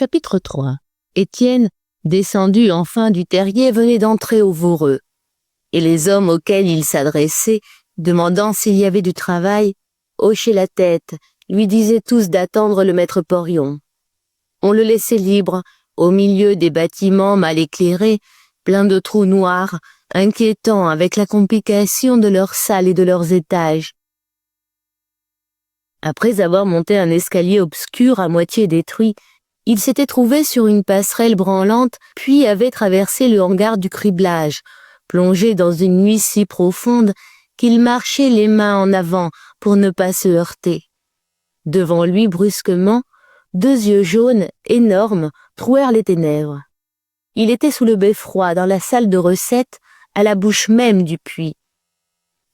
Chapitre 3. Étienne, descendu enfin du terrier, venait d'entrer au Voreux. Et les hommes auxquels il s'adressait, demandant s'il y avait du travail, hochaient la tête, lui disaient tous d'attendre le maître Porion. On le laissait libre, au milieu des bâtiments mal éclairés, pleins de trous noirs, inquiétants avec la complication de leurs salles et de leurs étages. Après avoir monté un escalier obscur à moitié détruit, il s'était trouvé sur une passerelle branlante, puis avait traversé le hangar du criblage, plongé dans une nuit si profonde qu'il marchait les mains en avant pour ne pas se heurter. Devant lui, brusquement, deux yeux jaunes, énormes, trouèrent les ténèbres. Il était sous le beffroi, dans la salle de recette, à la bouche même du puits.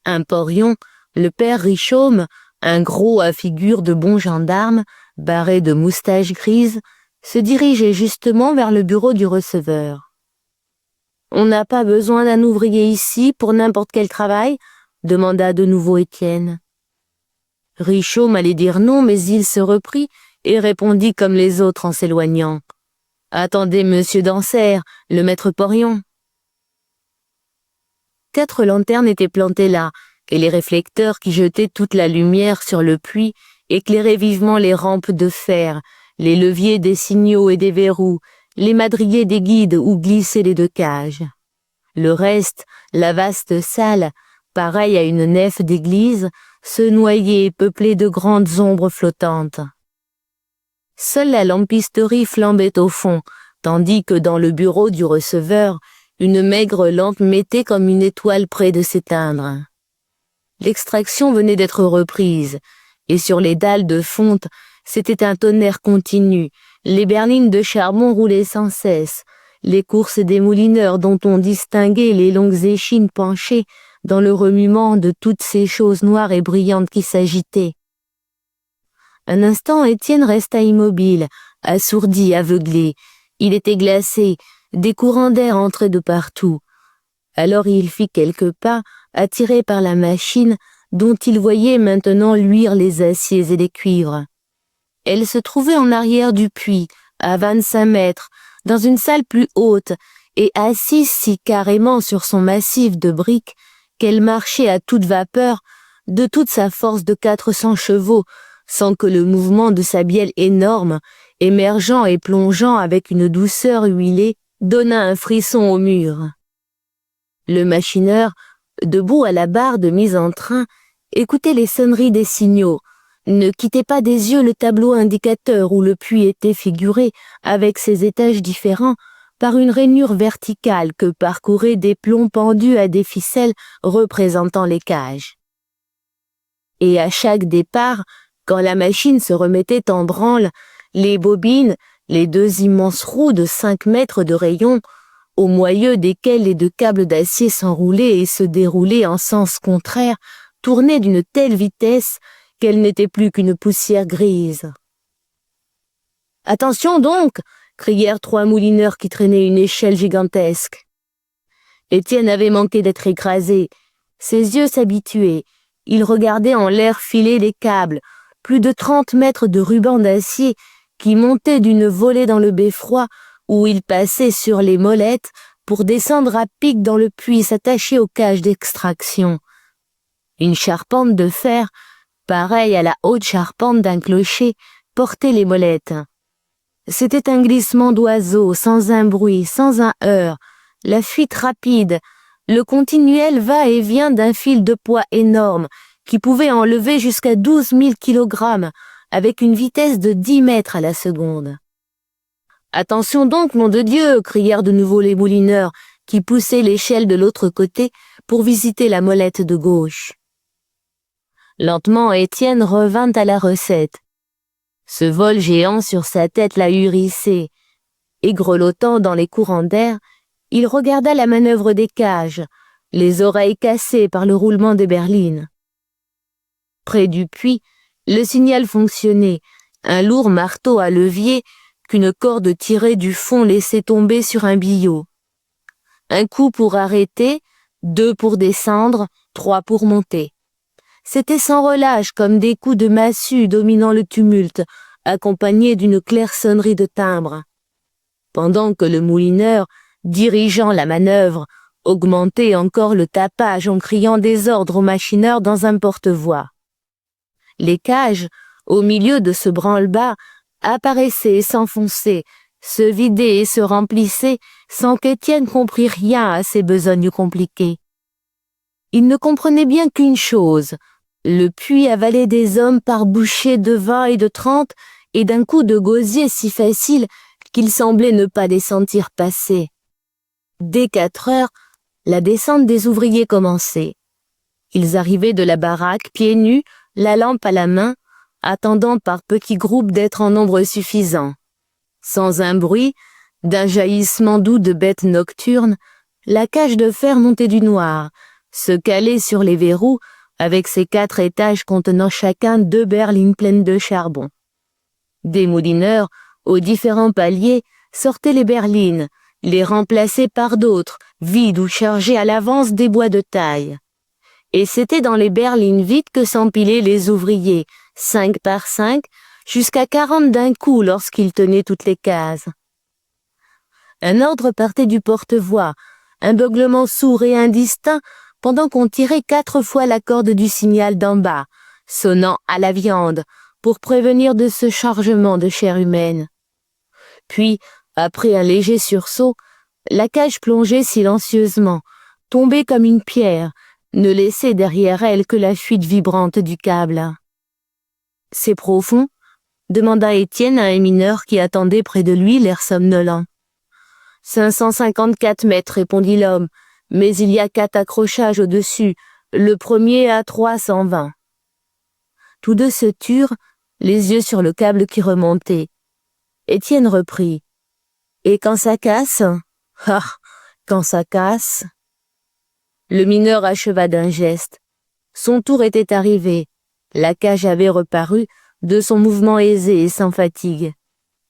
Un porion, le père Richomme, un gros à figure de bon gendarme, barré de moustaches grises, se dirigeait justement vers le bureau du receveur. « On n'a pas besoin d'un ouvrier ici pour n'importe quel travail ?» demanda de nouveau Étienne. Richomme allait dire non, mais il se reprit et répondit comme les autres en s'éloignant. « Attendez, monsieur Dansaert, le maître Porion. » 4 lanternes étaient plantées là, et les réflecteurs qui jetaient toute la lumière sur le puits éclairaient vivement les rampes de fer, les leviers des signaux et des verrous, les madriers des guides où glissaient les 2 cages. Le reste, la vaste salle, pareille à une nef d'église, se noyait et peuplée de grandes ombres flottantes. Seule la lampisterie flambait au fond, tandis que dans le bureau du receveur, une maigre lampe mettait comme une étoile près de s'éteindre. L'extraction venait d'être reprise, et sur les dalles de fonte, c'était un tonnerre continu, les berlines de charbon roulaient sans cesse, les courses des moulineurs dont on distinguait les longues échines penchées dans le remuement de toutes ces choses noires et brillantes qui s'agitaient. Un instant, Étienne resta immobile, assourdi, aveuglé. Il était glacé, des courants d'air entraient de partout. Alors il fit quelques pas, attiré par la machine, dont il voyait maintenant luire les aciers et les cuivres. Elle se trouvait en arrière du puits, à 25 mètres, dans une salle plus haute, et assise si carrément sur son massif de briques qu'elle marchait à toute vapeur, de toute sa force de 400 chevaux, sans que le mouvement de sa bielle énorme, émergeant et plongeant avec une douceur huilée, donnât un frisson au mur. Le machineur, debout à la barre de mise en train, écoutait les sonneries des signaux, ne quittait pas des yeux le tableau indicateur où le puits était figuré, avec ses étages différents, par une rainure verticale que parcouraient des plombs pendus à des ficelles représentant les cages. Et à chaque départ, quand la machine se remettait en branle, les bobines, les 2 immenses roues de 5 mètres de rayon, au moyeu desquelles les 2 câbles d'acier s'enroulaient et se déroulaient en sens contraire, tournaient d'une telle vitesse qu'elle n'était plus qu'une poussière grise. « Attention donc !» crièrent 3 moulineurs qui traînaient une échelle gigantesque. Étienne avait manqué d'être écrasé. Ses yeux s'habituaient. Il regardait en l'air filer les câbles, plus de 30 mètres de ruban d'acier qui montaient d'une volée dans le beffroi où ils passaient sur les molettes pour descendre à pic dans le puits s'attacher aux cages d'extraction. Une charpente de fer, pareille à la haute charpente d'un clocher, portait les molettes. C'était un glissement d'oiseau, sans un bruit, sans un heurt, la fuite rapide, le continuel va-et-vient d'un fil de poids énorme qui pouvait enlever jusqu'à 12 000 kilogrammes avec une vitesse de 10 mètres à la seconde. « Attention donc, nom de Dieu !» crièrent de nouveau les moulineurs qui poussaient l'échelle de l'autre côté pour visiter la molette de gauche. Lentement, Étienne revint à la recette. Ce vol géant sur sa tête l'ahurissait, et grelottant dans les courants d'air, il regarda la manœuvre des cages, les oreilles cassées par le roulement des berlines. Près du puits, le signal fonctionnait, un lourd marteau à levier qu'une corde tirée du fond laissait tomber sur un billot. Un coup pour arrêter, 2 pour descendre, 3 pour monter. C'était sans relâche comme des coups de massue dominant le tumulte, accompagnée d'une claire sonnerie de timbre. Pendant que le moulineur, dirigeant la manœuvre, augmentait encore le tapage en criant des ordres aux machineurs dans un porte-voix. Les cages, au milieu de ce branle-bas, apparaissaient et s'enfonçaient, se vidaient et se remplissaient, sans qu'Étienne comprît rien à ces besognes compliquées. Il ne comprenait bien qu'une chose, le puits avalait des hommes par bouchées de 20 et de 30, et d'un coup de gosier si facile qu'il semblait ne pas les sentir passer. Dès 4 heures, la descente des ouvriers commençait. Ils arrivaient de la baraque, pieds nus, la lampe à la main, attendant par petits groupes d'être en nombre suffisant. Sans un bruit, d'un jaillissement doux de bêtes nocturnes, la cage de fer montait du noir, se calait sur les verrous, avec ses 4 étages contenant chacun 2 berlines pleines de charbon. Des moulineurs, aux différents paliers, sortaient les berlines, les remplaçaient par d'autres, vides ou chargées à l'avance des bois de taille. Et c'était dans les berlines vides que s'empilaient les ouvriers, 5 par 5, jusqu'à 40 d'un coup lorsqu'ils tenaient toutes les cases. Un ordre partait du porte-voix, un beuglement sourd et indistinct, pendant qu'on tirait 4 fois la corde du signal d'en bas, sonnant à la viande, pour prévenir de ce chargement de chair humaine. Puis, après un léger sursaut, la cage plongeait silencieusement, tombait comme une pierre, ne laissait derrière elle que la fuite vibrante du câble. « C'est profond ?» demanda Étienne à un mineur qui attendait près de lui, l'air somnolent. « 554 mètres, répondit l'homme, mais il y a 4 accrochages au-dessus, le premier à 320. Tous deux se turent, les yeux sur le câble qui remontait. Étienne reprit. « Et quand ça casse ?»« Ah, quand ça casse ?» Le mineur acheva d'un geste. Son tour était arrivé. La cage avait reparu, de son mouvement aisé et sans fatigue.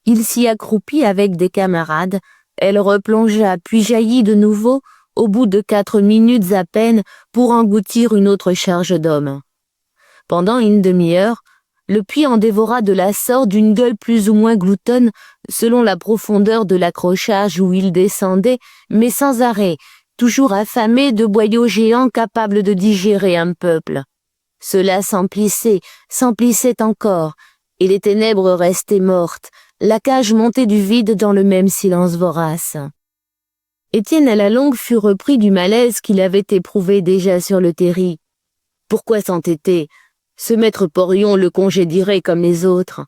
Il s'y accroupit avec des camarades, elle replongea puis jaillit de nouveau, au bout de 4 minutes à peine, pour engloutir une autre charge d'hommes. Pendant une demi-heure, le puits en dévora de la sorte d'une gueule plus ou moins gloutonne, selon la profondeur de l'accrochage où il descendait, mais sans arrêt, toujours affamé de boyaux géants capables de digérer un peuple. Cela s'emplissait encore, et les ténèbres restaient mortes, la cage montait du vide dans le même silence vorace. Étienne à la longue fut repris du malaise qu'il avait éprouvé déjà sur le terri. Pourquoi s'entêter? Ce maître porion le congédierait comme les autres.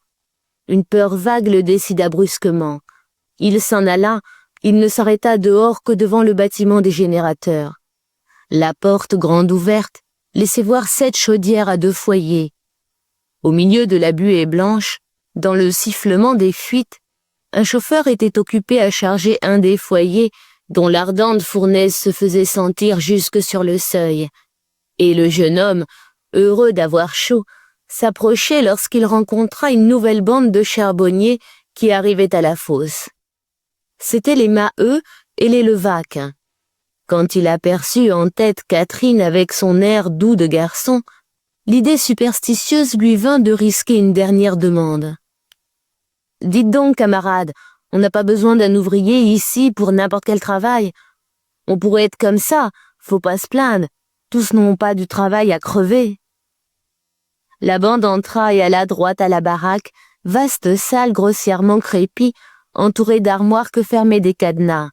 Une peur vague le décida brusquement. Il s'en alla, il ne s'arrêta dehors que devant le bâtiment des générateurs. La porte grande ouverte laissait voir 7 chaudières à 2 foyers. Au milieu de la buée blanche, dans le sifflement des fuites, un chauffeur était occupé à charger un des foyers dont l'ardente fournaise se faisait sentir jusque sur le seuil. Et le jeune homme, heureux d'avoir chaud, s'approchait lorsqu'il rencontra une nouvelle bande de charbonniers qui arrivaient à la fosse. C'étaient les Maheu et les Levaque. Quand il aperçut en tête Catherine avec son air doux de garçon, l'idée superstitieuse lui vint de risquer une dernière demande. « Dites donc, camarade, on n'a pas besoin d'un ouvrier ici pour n'importe quel travail. On pourrait être comme ça, faut pas se plaindre, tous n'ont pas du travail à crever. » La bande entra et alla droit à la baraque, vaste salle grossièrement crépie, entourée d'armoires que fermaient des cadenas.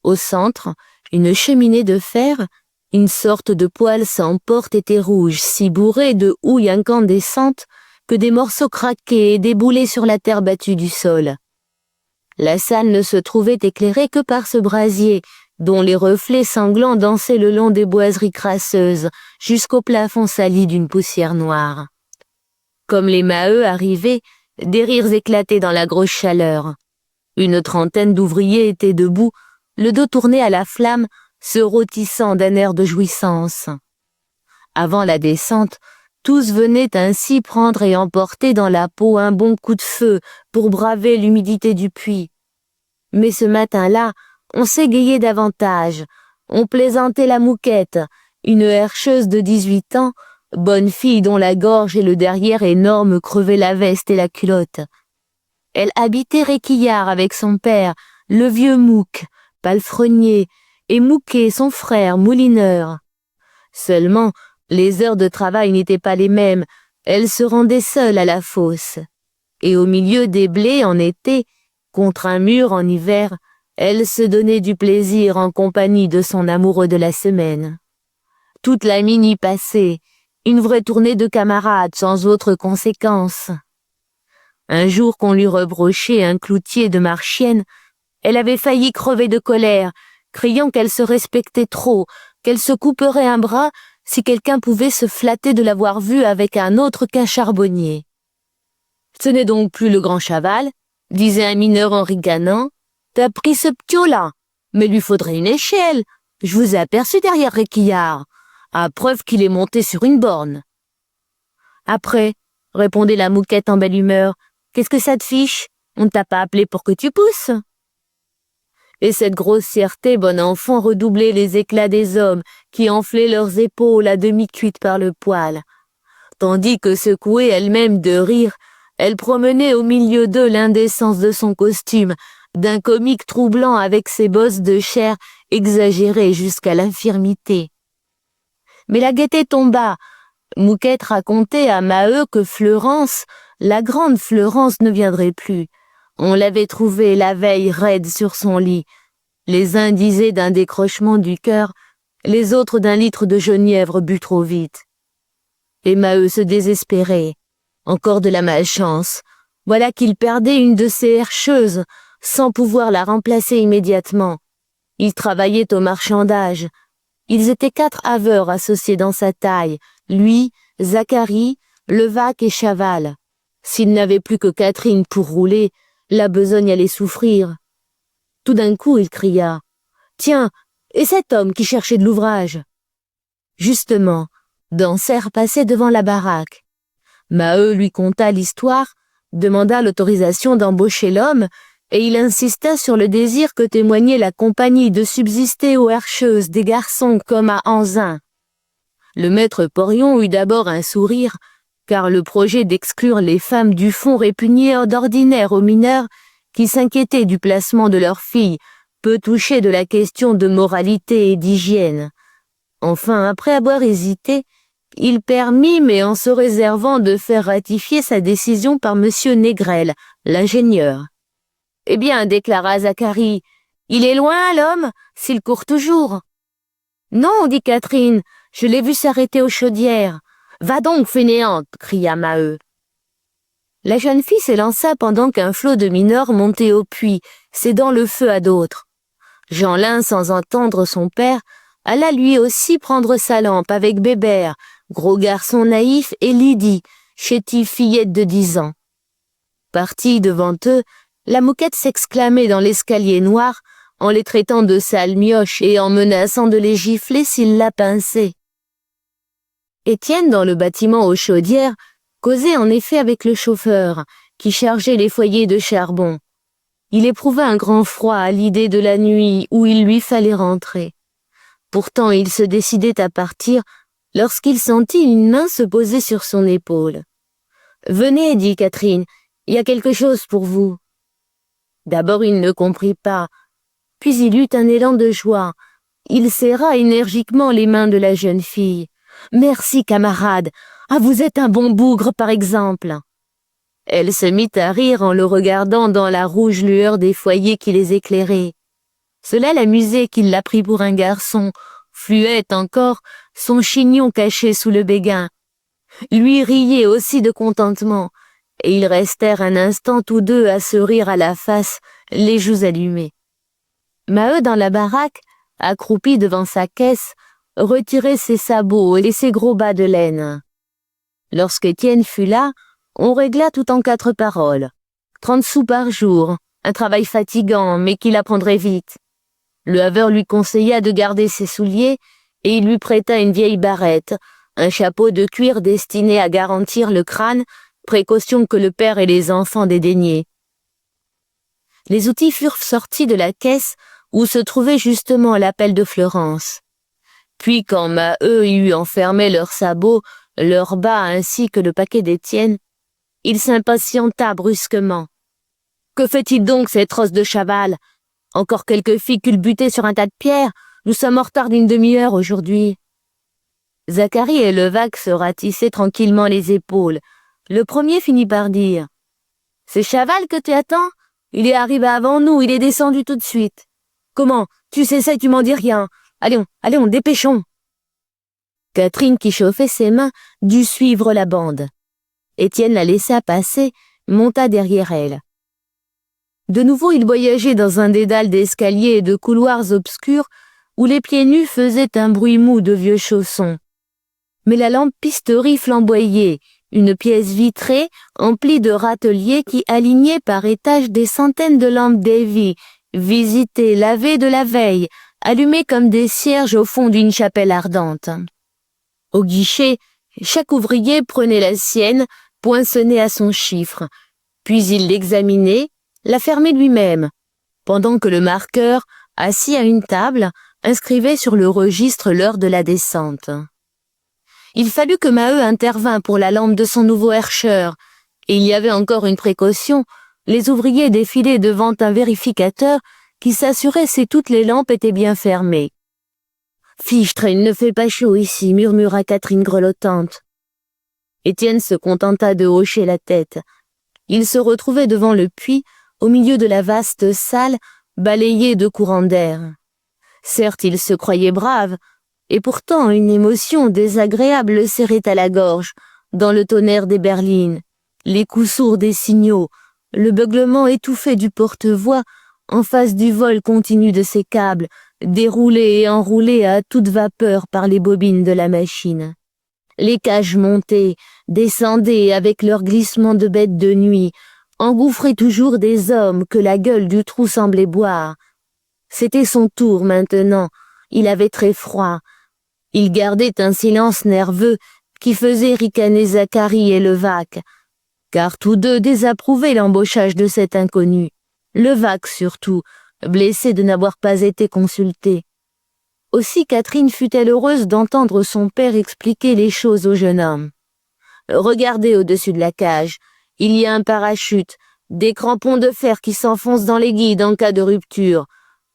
Au centre, une cheminée de fer, une sorte de poêle sans porte était rouge, si bourrée de houille incandescente que des morceaux craquaient et déboulaient sur la terre battue du sol. La salle ne se trouvait éclairée que par ce brasier, dont les reflets sanglants dansaient le long des boiseries crasseuses, jusqu'au plafond sali d'une poussière noire. Comme les Maheu arrivaient, des rires éclataient dans la grosse chaleur. Une trentaine d'ouvriers étaient debout, le dos tourné à la flamme, se rôtissant d'un air de jouissance. Avant la descente, tous venaient ainsi prendre et emporter dans la peau un bon coup de feu pour braver l'humidité du puits. Mais ce matin-là, on s'égayait davantage, on plaisantait la Mouquette, une herscheuse de 18 ans, bonne fille dont la gorge et le derrière énorme crevaient la veste et la culotte. Elle habitait Réquillart avec son père, le vieux Mouque, palefrenier, et Mouquet, son frère, moulineur. Seulement, les heures de travail n'étaient pas les mêmes, elle se rendait seule à la fosse. Et au milieu des blés en été, contre un mur en hiver, elle se donnait du plaisir en compagnie de son amoureux de la semaine. Toute la mine y passait, une vraie tournée de camarades sans autre conséquence. Un jour qu'on lui rebrochait un cloutier de marchienne, elle avait failli crever de colère, criant qu'elle se respectait trop, qu'elle se couperait un bras si quelqu'un pouvait se flatter de l'avoir vue avec un autre qu'un charbonnier. « Ce n'est donc plus le grand Chaval ?» disait un mineur en ricanant. « T'as pris ce ptiot-là, mais lui faudrait une échelle. Je vous ai aperçu derrière Réquillart, à preuve qu'il est monté sur une borne. » « Après, » répondait la Mouquette en belle humeur, « qu'est-ce que ça te fiche? On ne t'a pas appelé pour que tu pousses. » Et cette grossièreté, bon enfant, redoublait les éclats des hommes qui enflaient leurs épaules à demi cuites par le poil. Tandis que, secouée elle-même de rire, elle promenait au milieu d'eux l'indécence de son costume, d'un comique troublant avec ses bosses de chair exagérées jusqu'à l'infirmité. Mais la gaieté tomba. Mouquette racontait à Maheu que Fleurance, la grande Fleurance, ne viendrait plus. On l'avait trouvée la veille raide sur son lit. Les uns disaient d'un décrochement du cœur, les autres d'un litre de genièvre bu trop vite. Et Maheu se désespérait. Encore de la malchance. Voilà qu'il perdait une de ses herscheuses, sans pouvoir la remplacer immédiatement. Il travaillait au marchandage. Ils étaient 4 haveurs associés dans sa taille, lui, Zacharie, Levaque et Chaval. S'il n'avait plus que Catherine pour rouler, la besogne allait souffrir. Tout d'un coup, il cria « Tiens, et cet homme qui cherchait de l'ouvrage ?» Justement, Dansaert passait devant la baraque. Maheu lui conta l'histoire, demanda l'autorisation d'embaucher l'homme, et il insista sur le désir que témoignait la compagnie de subsister aux herscheuses des garçons comme à Anzin. Le maître Porion eut d'abord un sourire, car le projet d'exclure les femmes du fond répugnait d'ordinaire aux mineurs qui s'inquiétaient du placement de leurs filles, peu touchés de la question de moralité et d'hygiène. Enfin, après avoir hésité, il permit, mais en se réservant de faire ratifier sa décision par monsieur Négrel, l'ingénieur. « Eh bien, déclara Zacharie, il est loin, l'homme, s'il court toujours. »« Non, dit Catherine, je l'ai vu s'arrêter aux chaudières. »« Va donc, fainéante, cria Maheu. La jeune fille s'élança pendant qu'un flot de mineurs montait au puits, cédant le feu à d'autres. Jeanlin, sans entendre son père, alla lui aussi prendre sa lampe avec Bébert, gros garçon naïf, et Lydie, chétive fillette de 10 ans. Partie devant eux, la Mouquette s'exclamait dans l'escalier noir, en les traitant de sales mioches et en menaçant de les gifler s'ils la pinçaient. Étienne, dans le bâtiment aux chaudières, causait en effet avec le chauffeur, qui chargeait les foyers de charbon. Il éprouva un grand froid à l'idée de la nuit où il lui fallait rentrer. Pourtant, il se décidait à partir lorsqu'il sentit une main se poser sur son épaule. « Venez, dit Catherine, il y a quelque chose pour vous. » D'abord, il ne comprit pas, puis il eut un élan de joie. Il serra énergiquement les mains de la jeune fille. « Merci, camarade. Ah, vous êtes un bon bougre, par exemple. » Elle se mit à rire en le regardant dans la rouge lueur des foyers qui les éclairaient. Cela l'amusait qu'il la prit pour un garçon, fluette encore, son chignon caché sous le béguin. Lui riait aussi de contentement, et ils restèrent un instant tous deux à se rire à la face, les joues allumées. Maheu, dans la baraque, accroupi devant sa caisse, retirait ses sabots et ses gros bas de laine. Lorsqu'Étienne fut là, on régla tout en 4 paroles. 30 sous par jour, un travail fatigant, mais qu'il apprendrait vite. Le haveur lui conseilla de garder ses souliers, et il lui prêta une vieille barrette, un chapeau de cuir destiné à garantir le crâne, précaution que le père et les enfants dédaignaient. Les outils furent sortis de la caisse où se trouvait justement l'appel de Fleurance. Puis quand Maheu eut enfermé leurs sabots, leurs bas ainsi que le paquet d'Étienne, il s'impatienta brusquement. Que fait-il donc, cette rosse de chaval? Encore quelques filles culbutées sur un tas de pierres? Nous sommes en retard d'une demi-heure aujourd'hui. » Zacharie et Levaque se ratissaient tranquillement les épaules. Le premier finit par dire: « C'est Chaval que tu attends? Il est arrivé avant nous, il est descendu tout de suite. »« Comment? Tu sais ça et tu m'en dis rien. Allons, dépêchons. » Catherine, qui chauffait ses mains, dut suivre la bande. Étienne la laissa passer, monta derrière elle. De nouveau, ils voyageaient dans un dédale d'escaliers et de couloirs obscurs où les pieds nus faisaient un bruit mou de vieux chaussons. Mais la lampisterie flamboyait, une pièce vitrée emplie de râteliers qui alignaient par étages des centaines de lampes Davy, visitées, lavées de la veille, allumées comme des cierges au fond d'une chapelle ardente. Au guichet, chaque ouvrier prenait la sienne, poinçonnée à son chiffre, puis il l'examinait, la fermait lui-même, pendant que le marqueur, assis à une table, inscrivait sur le registre l'heure de la descente. Il fallut que Maheu intervînt pour la lampe de son nouveau herscheur, et il y avait encore une précaution, les ouvriers défilaient devant un vérificateur qui s'assurait si toutes les lampes étaient bien fermées. « Fichtre, il ne fait pas chaud ici, » murmura Catherine grelottante. Étienne se contenta de hocher la tête. Il se retrouvait devant le puits, au milieu de la vaste salle, balayée de courants d'air. Certes, il se croyait brave, et pourtant une émotion désagréable le serrait à la gorge, dans le tonnerre des berlines, les coups sourds des signaux, le beuglement étouffé du porte-voix en face du vol continu de ses câbles, déroulés et enroulés à toute vapeur par les bobines de la machine. Les cages montaient, descendaient avec leur glissement de bêtes de nuit, engouffraient toujours des hommes que la gueule du trou semblait boire. C'était son tour maintenant, il avait très froid. Il gardait un silence nerveux qui faisait ricaner Zacharie et Levaque, car tous deux désapprouvaient l'embauchage de cet inconnu. Levaque surtout, blessé de n'avoir pas été consulté. Aussi Catherine fut-elle heureuse d'entendre son père expliquer les choses au jeune homme. « Regardez au-dessus de la cage, il y a un parachute, des crampons de fer qui s'enfoncent dans les guides en cas de rupture.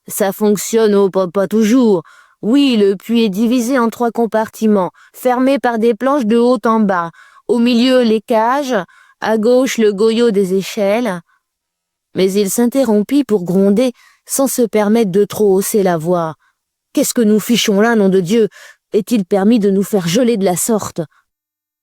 Ça fonctionne pas toujours. Oui, le puits est divisé en 3 compartiments, fermés par des planches de haut en bas. Au milieu, les cages, à gauche, le goyot des échelles. » Mais il s'interrompit pour gronder, sans se permettre de trop hausser la voix. « Qu'est-ce que nous fichons là, nom de Dieu? Est-il permis de nous faire geler de la sorte ?»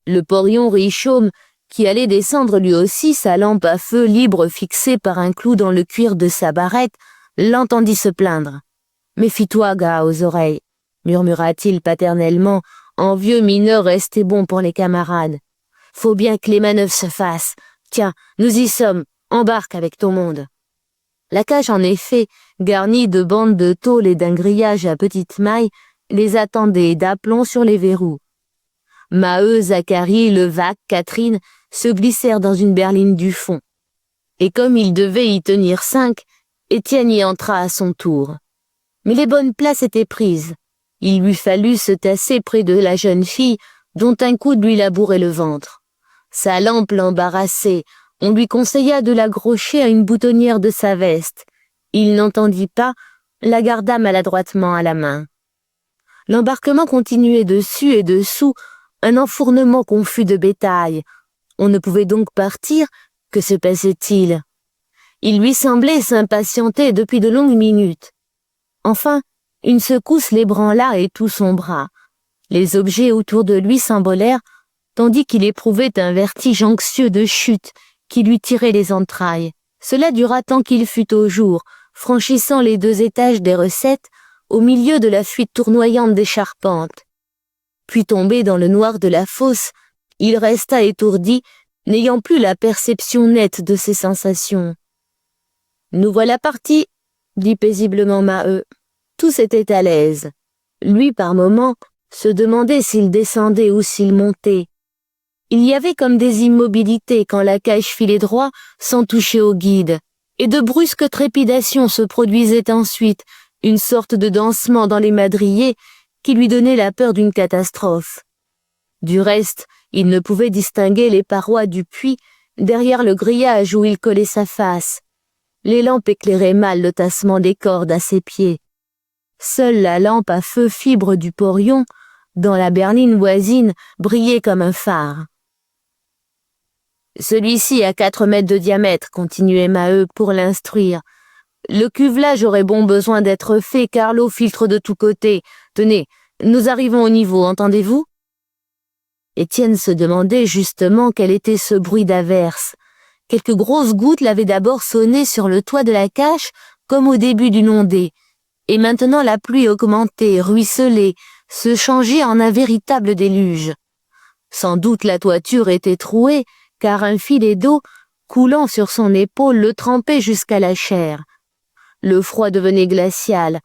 Le porion Richomme, qui allait descendre lui aussi, sa lampe à feu libre fixée par un clou dans le cuir de sa barrette, l'entendit se plaindre. « Méfie-toi, gars, aux oreilles, » murmura-t-il paternellement, en vieux mineur resté bon pour les camarades. « Faut bien que les manœuvres se fassent. Tiens, nous y sommes, embarque avec ton monde. » La cage, en effet, garnie de bandes de tôle et d'un grillage à petite maille, les attendait d'aplomb sur les verrous. Maheu, Zacharie, Levaque, Catherine se glissèrent dans une berline du fond. Et comme il devait y tenir 5, Étienne y entra à son tour. Mais les bonnes places étaient prises. Il lui fallut se tasser près de la jeune fille, dont un coude lui labourait le ventre. Sa lampe l'embarrassait. On lui conseilla de l'accrocher à une boutonnière de sa veste. Il n'entendit pas, la garda maladroitement à la main. L'embarquement continuait dessus et dessous, un enfournement confus de bétail. On ne pouvait donc partir, que se passait-il? Il lui semblait s'impatienter depuis de longues minutes. Enfin, une secousse l'ébranla et tout son bras. Les objets autour de lui s'envolèrent, tandis qu'il éprouvait un vertige anxieux de chute qui lui tirait les entrailles. Cela dura tant qu'il fut au jour, franchissant les 2 étages des recettes, au milieu de la fuite tournoyante des charpentes. Puis tombé dans le noir de la fosse, il resta étourdi, n'ayant plus la perception nette de ses sensations. « Nous voilà partis », dit paisiblement Maheu. Tous étaient à l'aise. Lui, par moments, se demandait s'il descendait ou s'il montait. Il y avait comme des immobilités quand la cage filait droit sans toucher au guide, et de brusques trépidations se produisaient ensuite, une sorte de dansement dans les madriers qui lui donnait la peur d'une catastrophe. Du reste, il ne pouvait distinguer les parois du puits derrière le grillage où il collait sa face. les lampes éclairaient mal le tassement des cordes à ses pieds. Seule la lampe à feu fibre du porion, dans la berline voisine, brillait comme un phare. Celui-ci a 4 mètres de diamètre, continuait Maheu pour l'instruire. Le cuvelage aurait bon besoin d'être fait car l'eau filtre de tous côtés. Tenez, nous arrivons au niveau, entendez-vous? Étienne se demandait justement quel était ce bruit d'averse. Quelques grosses gouttes l'avaient d'abord sonné sur le toit de la cache, comme au début d'une ondée. Et maintenant la pluie augmentait, ruisselait, se changeait en un véritable déluge. Sans doute la toiture était trouée, car un filet d'eau, coulant sur son épaule, le trempait jusqu'à la chair. Le froid devenait glacial.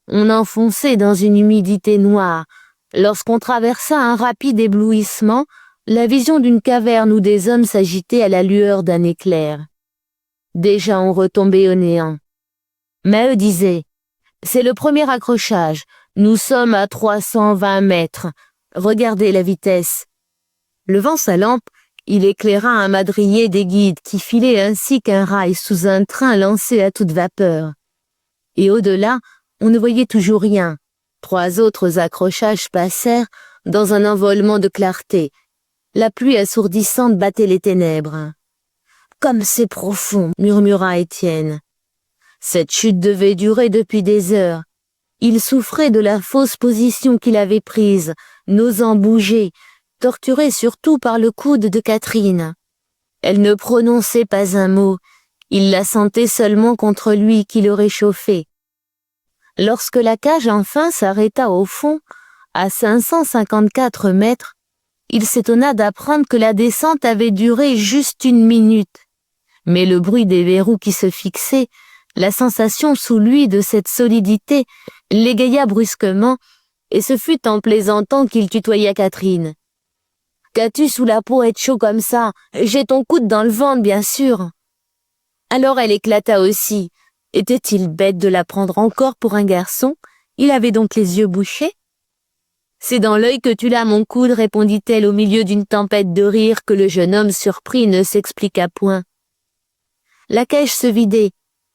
On enfonçait dans une humidité noire. Lorsqu'on traversa un rapide éblouissement, la vision d'une caverne où des hommes s'agitaient à la lueur d'un éclair. Déjà on retombait au néant. Maheu disait « C'est le premier accrochage. Nous sommes à 320 mètres. Regardez la vitesse. » Levant sa lampe, il éclaira un madrier des guides qui filait ainsi qu'un rail sous un train lancé à toute vapeur. Et au-delà, on ne voyait toujours rien. 3 autres accrochages passèrent dans un envolement de clarté. La pluie assourdissante battait les ténèbres. « Comme c'est profond !» murmura Étienne. Cette chute devait durer depuis des heures. Il souffrait de la fausse position qu'il avait prise, n'osant bouger, torturé surtout par le coude de Catherine. Elle ne prononçait pas un mot. Il la sentait seulement contre lui qui le réchauffait. Lorsque la cage enfin s'arrêta au fond, à 554 mètres, il s'étonna d'apprendre que la descente avait duré juste 1 minute. Mais le bruit des verrous qui se fixaient, la sensation sous lui de cette solidité, l'égaya brusquement, et ce fut en plaisantant qu'il tutoya Catherine. « Qu'as-tu sous la peau être chaud comme ça? J'ai ton coude dans le ventre, bien sûr. » Alors elle éclata aussi. Était-il bête de la prendre encore pour un garçon? Il avait donc les yeux bouchés? « C'est dans l'œil que tu l'as, mon coude, répondit-elle au milieu d'une tempête de rire que le jeune homme surpris ne s'expliqua point. La cage se vidait.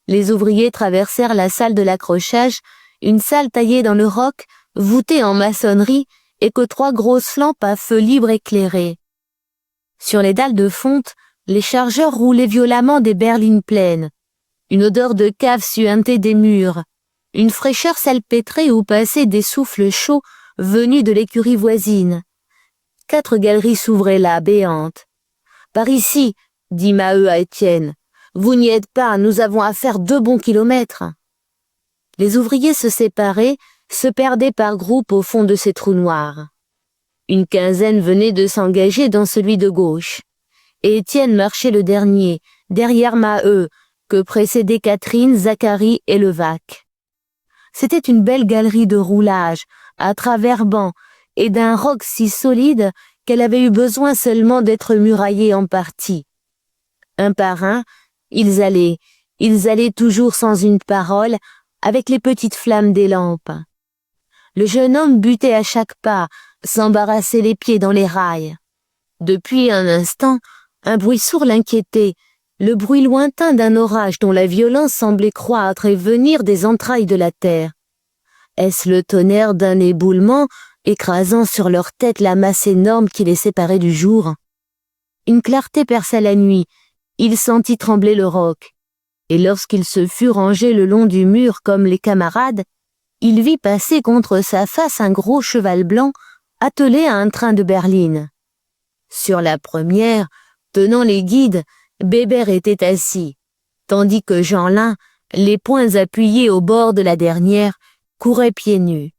Les ouvriers traversèrent la salle de l'accrochage, une salle taillée dans le roc, voûtée en maçonnerie, et que 3 grosses lampes à feu libre éclairaient. Sur les dalles de fonte, les chargeurs roulaient violemment des berlines pleines. Une odeur de cave suintait des murs. Une fraîcheur salpêtrée où passaient des souffles chauds venus de l'écurie voisine. 4 galeries s'ouvraient là, béantes. « Par ici, » dit Maheu à Étienne. « Vous n'y êtes pas, nous avons à faire 2 bons kilomètres. » Les ouvriers se séparaient, se perdaient par groupes au fond de ces trous noirs. Une quinzaine venait de s'engager dans celui de gauche. Et Étienne marchait le dernier, derrière Maheu, que précédaient Catherine, Zacharie et Levaque. C'était une belle galerie de roulage, à travers bancs, et d'un roc si solide qu'elle avait eu besoin seulement d'être muraillée en partie. Un par un, ils allaient toujours sans une parole, avec les petites flammes des lampes. Le jeune homme butait à chaque pas, s'embarrassait les pieds dans les rails. Depuis un instant, un bruit sourd l'inquiétait, le bruit lointain d'un orage dont la violence semblait croître et venir des entrailles de la terre. Est-ce le tonnerre d'un éboulement, écrasant sur leur tête la masse énorme qui les séparait du jour? Une clarté perça la nuit, il sentit trembler le roc. Et lorsqu'il se fut rangé le long du mur comme les camarades, il vit passer contre sa face un gros cheval blanc attelé à un train de berline. Sur la première, tenant les guides, Bébert était assis, tandis que Jeanlin, les poings appuyés au bord de la dernière, courait pieds nus.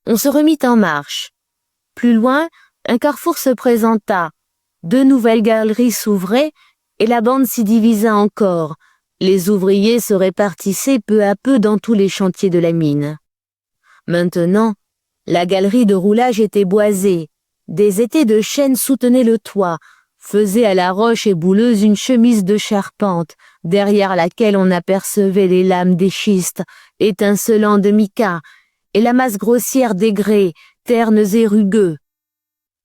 On se remit en marche. Plus loin, un carrefour se présenta, 2 nouvelles galeries s'ouvraient et la bande s'y divisa encore. Les ouvriers se répartissaient peu à peu dans tous les chantiers de la mine. Maintenant, la galerie de roulage était boisée. Des étais de chêne soutenaient le toit, faisaient à la roche ébouleuse une chemise de charpente, derrière laquelle on apercevait les lames des schistes, étincelant de mica, et la masse grossière des grès, ternes et rugueux.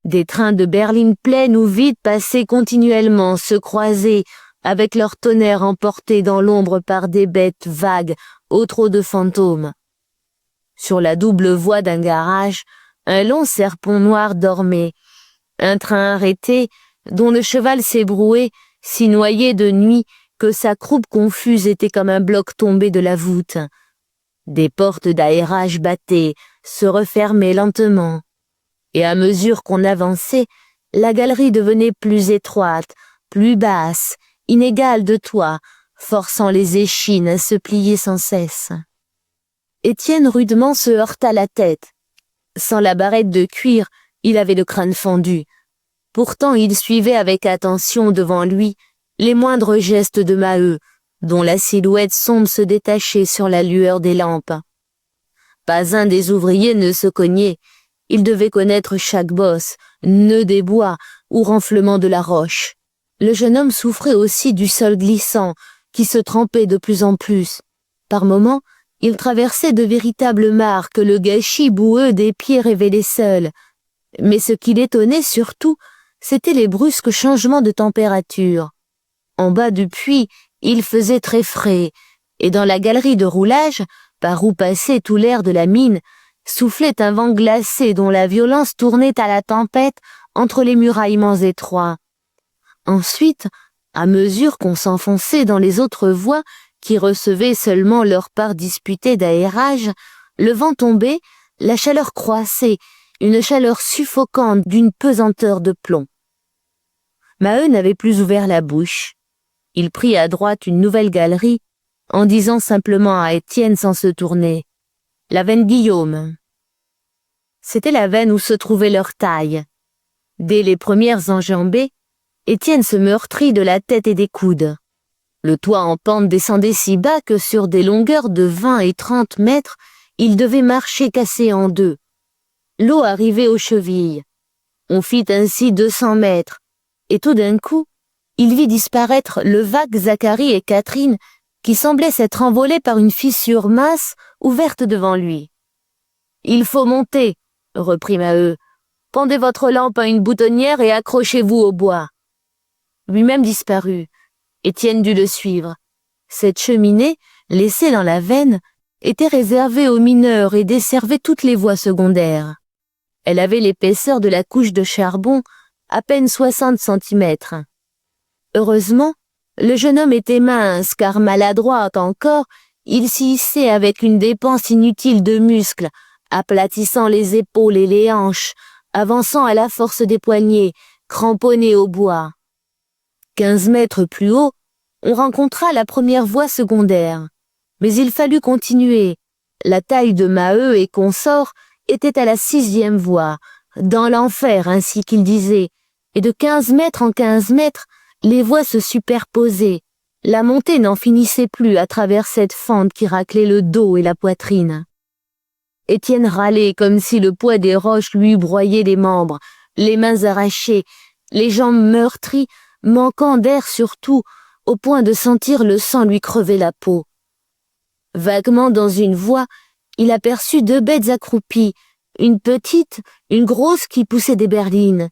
Des trains de berlines pleines ou vides passaient continuellement, se croisaient, avec leur tonnerre emporté dans l'ombre par des bêtes vagues au trot de fantômes. Sur la double voie d'un garage, un long serpent noir dormait. Un train arrêté, dont le cheval s'ébrouait, si noyé de nuit que sa croupe confuse était comme un bloc tombé de la voûte. Des portes d'aérage battaient, se refermaient lentement. Et à mesure qu'on avançait, la galerie devenait plus étroite, plus basse, inégale de toit, forçant les échines à se plier sans cesse. Étienne rudement se heurta la tête. Sans la barrette de cuir, il avait le crâne fendu. Pourtant il suivait avec attention devant lui les moindres gestes de Maheu, dont la silhouette sombre se détachait sur la lueur des lampes. Pas un des ouvriers ne se cognait. Il devait connaître chaque bosse, nœud des bois ou renflement de la roche. Le jeune homme souffrait aussi du sol glissant, qui se trempait de plus en plus. Par moments, il traversait de véritables mares que le gâchis boueux des pieds révélait seul. Mais ce qui l'étonnait surtout, c'étaient les brusques changements de température. En bas du puits, il faisait très frais, et dans la galerie de roulage, par où passait tout l'air de la mine, soufflait un vent glacé dont la violence tournait à la tempête entre les muraillements étroits. Ensuite, à mesure qu'on s'enfonçait dans les autres voies qui recevaient seulement leur part disputée d'aérage, le vent tombait, la chaleur croissait, une chaleur suffocante d'une pesanteur de plomb. Maheu n'avait plus ouvert la bouche. Il prit à droite une nouvelle galerie, en disant simplement à Étienne sans se tourner « La veine Guillaume ». C'était la veine où se trouvait leur taille. Dès les premières enjambées, Étienne se meurtrit de la tête et des coudes. Le toit en pente descendait si bas que sur des longueurs de 20 et 30 mètres, il devait marcher cassé en deux. L'eau arrivait aux chevilles. On fit ainsi 200 mètres, et tout d'un coup, il vit disparaître le vague Zacharie et Catherine qui semblaient s'être envolés par une fissure mince ouverte devant lui. « Il faut monter », reprit Maheu. « Pendez votre lampe à une boutonnière et accrochez-vous au bois. » Lui-même disparut. Étienne dut le suivre. Cette cheminée, laissée dans la veine, était réservée aux mineurs et desservait toutes les voies secondaires. Elle avait l'épaisseur de la couche de charbon, à peine 60 centimètres. Heureusement, le jeune homme était mince, car maladroit encore, il s'y hissait avec une dépense inutile de muscles, aplatissant les épaules et les hanches, avançant à la force des poignets, cramponné au bois. 15 mètres plus haut, on rencontra la première voie secondaire. Mais il fallut continuer. La taille de Maheu et consorts était à la 6e voie, dans l'enfer ainsi qu'il disait, et de 15 mètres en 15 mètres, les voies se superposaient. La montée n'en finissait plus à travers cette fente qui raclait le dos et la poitrine. Étienne râlait comme si le poids des roches lui eût broyé les membres, les mains arrachées, les jambes meurtries, manquant d'air surtout, au point de sentir le sang lui crever la peau. Vaguement dans une voie, il aperçut 2 bêtes accroupies, une petite, une grosse qui poussait des berlines.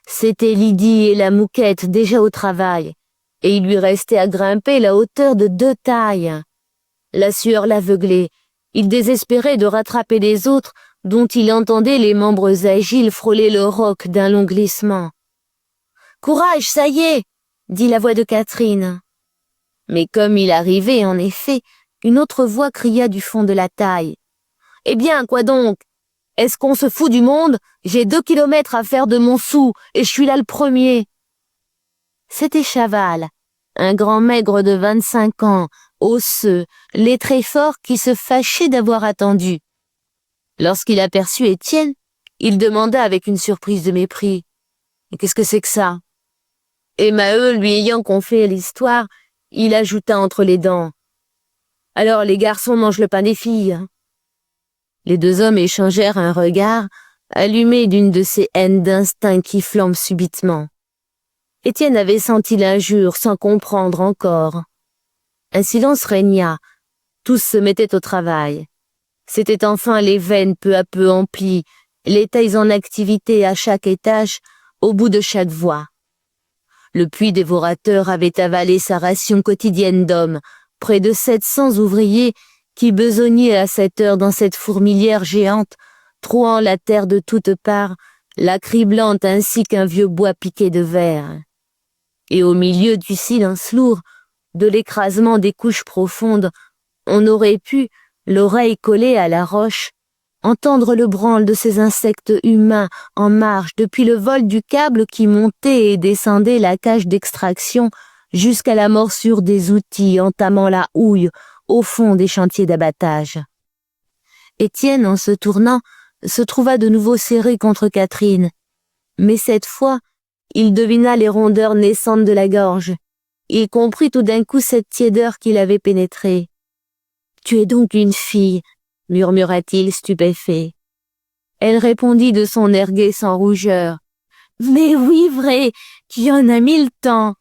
C'étaient Lydie et la Mouquette déjà au travail, et il lui restait à grimper la hauteur de 2 tailles. La sueur l'aveuglait, il désespérait de rattraper les autres, dont il entendait les membres agiles frôler le roc d'un long glissement. « Courage, ça y est !» dit la voix de Catherine. Mais comme il arrivait, en effet, une autre voix cria du fond de la taille. « Eh bien, quoi donc? Est-ce qu'on se fout du monde? J'ai 2 kilomètres à faire de Montsou, et je suis là le premier. » C'était Chaval, un grand maigre de 25 ans, osseux, les traits forts qui se fâchait d'avoir attendu. Lorsqu'il aperçut Étienne, il demanda avec une surprise de mépris. « Qu'est-ce que c'est que ça ?» Et Maheu, lui ayant confié l'histoire, il ajouta entre les dents. « Alors les garçons mangent le pain des filles. » Les 2 hommes échangèrent un regard, allumé d'une de ces haines d'instinct qui flambent subitement. Étienne avait senti l'injure sans comprendre encore. Un silence régna, tous se mettaient au travail. C'étaient enfin les veines peu à peu emplies, les tailles en activité à chaque étage, au bout de chaque voie. Le puits dévorateur avait avalé sa ration quotidienne d'hommes, près de 700 ouvriers qui besognaient à cette heure dans cette fourmilière géante, trouant la terre de toutes parts, la criblant ainsi qu'un vieux bois piqué de verre. Et au milieu du silence lourd, de l'écrasement des couches profondes, on aurait pu, l'oreille collée à la roche, entendre le branle de ces insectes humains en marche depuis le vol du câble qui montait et descendait la cage d'extraction jusqu'à la morsure des outils entamant la houille au fond des chantiers d'abattage. Étienne, en se tournant, se trouva de nouveau serré contre Catherine, mais cette fois, il devina les rondeurs naissantes de la gorge. Il comprit tout d'un coup cette tiédeur qui l'avait pénétré. « Tu es donc une fille » murmura-t-il stupéfait. Elle répondit de son air gai sans rougeur. « Mais oui, vrai, tu en as mis le temps.